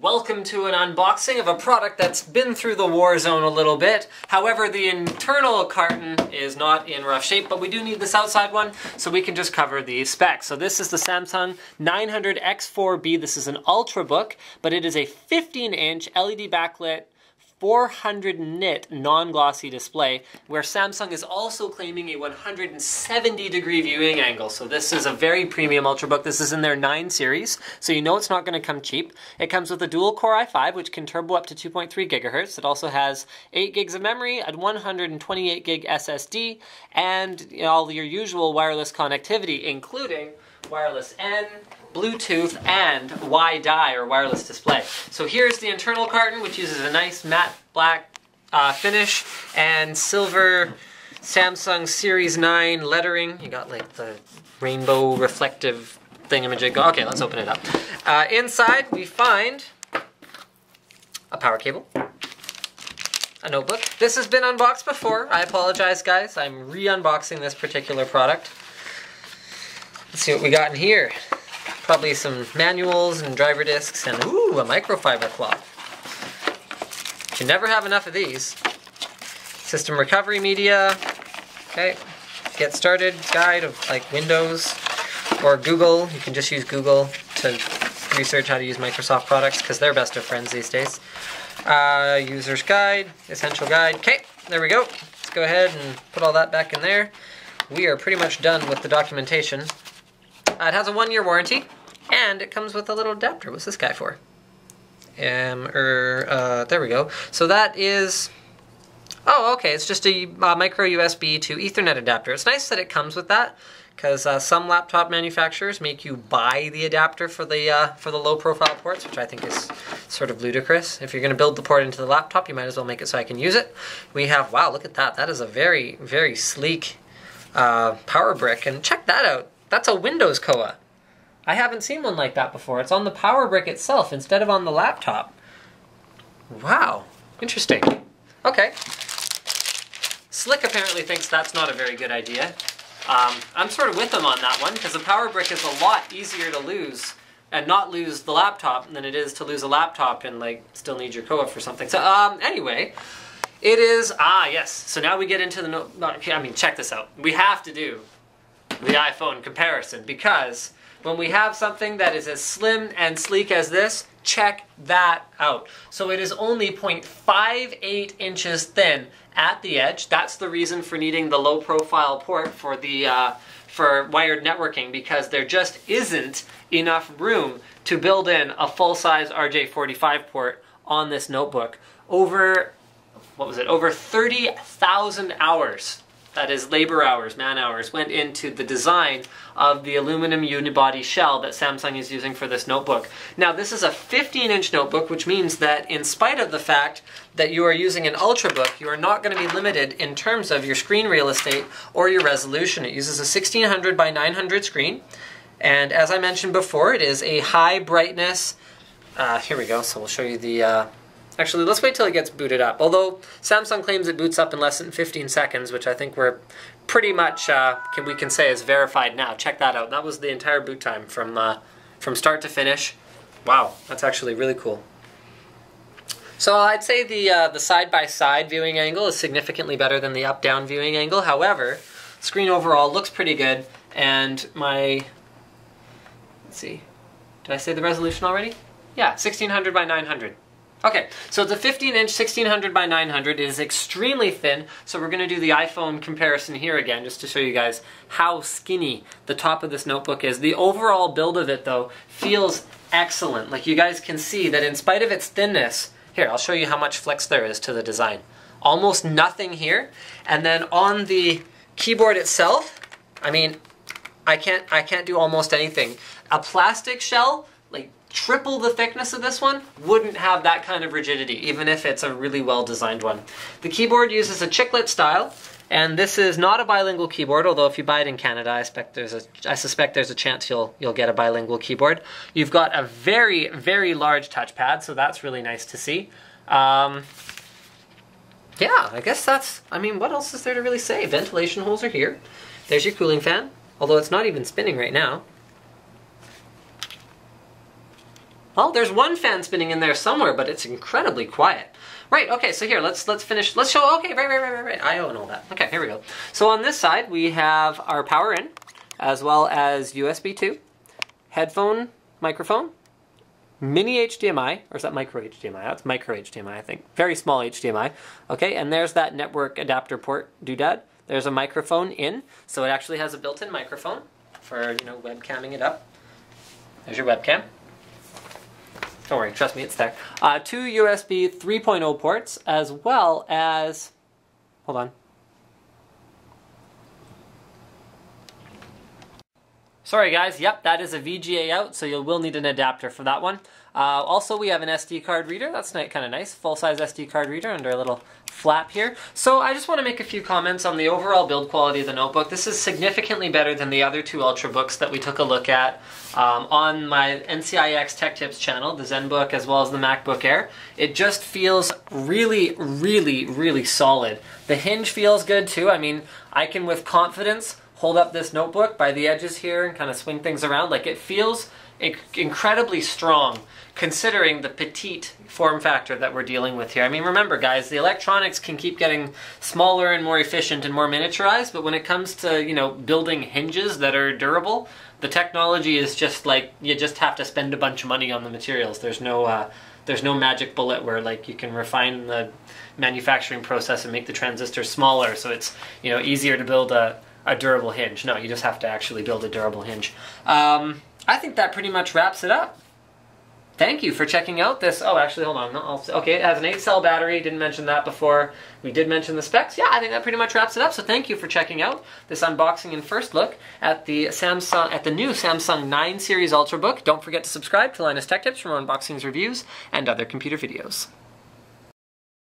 Welcome to an unboxing of a product that's been through the war zone a little bit. However, the internal carton is not in rough shape, but we do need this outside one, so we can just cover the specs. So this is the Samsung 900X4B. This is an Ultrabook, but it is a 15-inch LED backlit 400 nit non-glossy display, where Samsung is also claiming a 170-degree viewing angle. So this is a very premium Ultrabook. This is in their 9 series, so you know it's not going to come cheap. It comes with a dual-core i5, which can turbo up to 2.3 gigahertz. It also has 8 gigs of memory, a 128 gig SSD, and all your usual wireless connectivity, including wireless N, Bluetooth, and WiDi, or wireless display. So here's the internal carton, which uses a nice matte black finish and silver Samsung Series 9 lettering. You got like the rainbow reflective thingamajig. Okay, let's open it up. Inside we find a power cable, a notebook. This has been unboxed before. I apologize, guys. I'm re-unboxing this particular product. Let's see what we got in here. Probably some manuals and driver discs and, ooh, a microfiber cloth. You never have enough of these. System recovery media. Okay, get started guide of like Windows or Google. You can just use Google to research how to use Microsoft products because they're best of friends these days. User's guide, essential guide. Okay, there we go. Let's go ahead and put all that back in there. We are pretty much done with the documentation. It has a 1-year warranty, and it comes with a little adapter. What's this guy for? There we go. So that is, oh, okay, it's just a micro USB to Ethernet adapter. It's nice that it comes with that, because some laptop manufacturers make you buy the adapter for the low-profile ports, which I think is sort of ludicrous. If you're going to build the port into the laptop, you might as well make it so I can use it. We have, wow, look at that. That is a very, very sleek power brick, and check that out. That's a Windows COA. I haven't seen one like that before. It's on the power brick itself instead of on the laptop. Wow, interesting. Okay. Slick apparently thinks that's not a very good idea. I'm sort of with them on that one, because the power brick is a lot easier to lose and not lose the laptop than it is to lose a laptop and like still need your COA for something. So anyway, it is, yes. So now we get into the, check this out. We have to do the iPhone comparison, because when we have something that is as slim and sleek as this, check that out. So it is only 0.58 inches thin at the edge. That's the reason for needing the low profile port for the for wired networking, because there just isn't enough room to build in a full-size RJ45 port on this notebook. Over 30,000 hours, that is labor hours, man hours, went into the design of the aluminum unibody shell that Samsung is using for this notebook. Now, this is a 15-inch notebook, which means that in spite of the fact that you are using an Ultrabook, you are not going to be limited in terms of your screen real estate or your resolution. It uses a 1600 by 900 screen, and as I mentioned before, it is a high brightness. Here we go, so we'll show you the actually, let's wait till it gets booted up. Although Samsung claims it boots up in less than 15 seconds, which I think we're pretty much, we can say is verified now. Check that out. That was the entire boot time from start to finish. Wow, that's actually really cool. So I'd say the side-by-side viewing angle is significantly better than the up-down viewing angle. However, screen overall looks pretty good, and let's see, did I say the resolution already? Yeah, 1600 by 900. Okay, so it's a 15-inch 1600 by 900. It is extremely thin, so we're going to do the iPhone comparison here again, just to show you guys how skinny the top of this notebook is. The overall build of it, though, feels excellent. Like, you guys can see that in spite of its thinness, here, I'll show you how much flex there is to the design. Almost nothing here. And then on the keyboard itself, I mean, I can't do almost anything. A plastic shell, like triple the thickness of this one, wouldn't have that kind of rigidity, even if it's a really well-designed one. The keyboard uses a chiclet style, and this is not a bilingual keyboard, although if you buy it in Canada, I suspect there's a chance you'll get a bilingual keyboard. You've got a very, very large touchpad, so that's really nice to see. Yeah, I guess that's, what else is there to really say? Ventilation holes are here. There's your cooling fan, although it's not even spinning right now. Well, there's one fan spinning in there somewhere, but it's incredibly quiet. Right, okay, so here, let's finish, let's show, okay, right, I.O. and all that. Okay, here we go. So on this side, we have our power in, as well as USB 2, headphone, microphone, mini HDMI, or is that micro HDMI? That's micro HDMI, I think. Very small HDMI. Okay, and there's that network adapter port doodad. There's a microphone in, so it actually has a built-in microphone for, you know, webcamming it up. There's your webcam. Don't worry, trust me, it's there. Two USB 3.0 ports, as well as, hold on. Sorry guys, yep, that is a VGA out, so you will need an adapter for that one. Also, we have an SD card reader. That's kind of nice. Full-size SD card reader under a little flap here. So I just want to make a few comments on the overall build quality of the notebook. This is significantly better than the other two Ultrabooks that we took a look at on my NCIX Tech Tips channel, the ZenBook as well as the MacBook Air. It just feels really, really, really solid. The hinge feels good too. I mean, I can with confidence hold up this notebook by the edges here and kind of swing things around. Like, it feels incredibly strong considering the petite form factor that we're dealing with here. I mean, remember guys, the electronics can keep getting smaller and more efficient and more miniaturized, but when it comes to, you know, building hinges that are durable, the technology is just like, you just have to spend a bunch of money on the materials. There's no magic bullet where, like, you can refine the manufacturing process and make the transistors smaller so it's, you know, easier to build a durable hinge. No, you just have to actually build a durable hinge. I think that pretty much wraps it up. Thank you for checking out this. Oh, actually, hold on. Okay, it has an 8-cell battery. Didn't mention that before. We did mention the specs. Yeah, I think that pretty much wraps it up. So thank you for checking out this unboxing and first look at the new Samsung 9 series Ultrabook. Don't forget to subscribe to Linus Tech Tips for more unboxings, reviews, and other computer videos.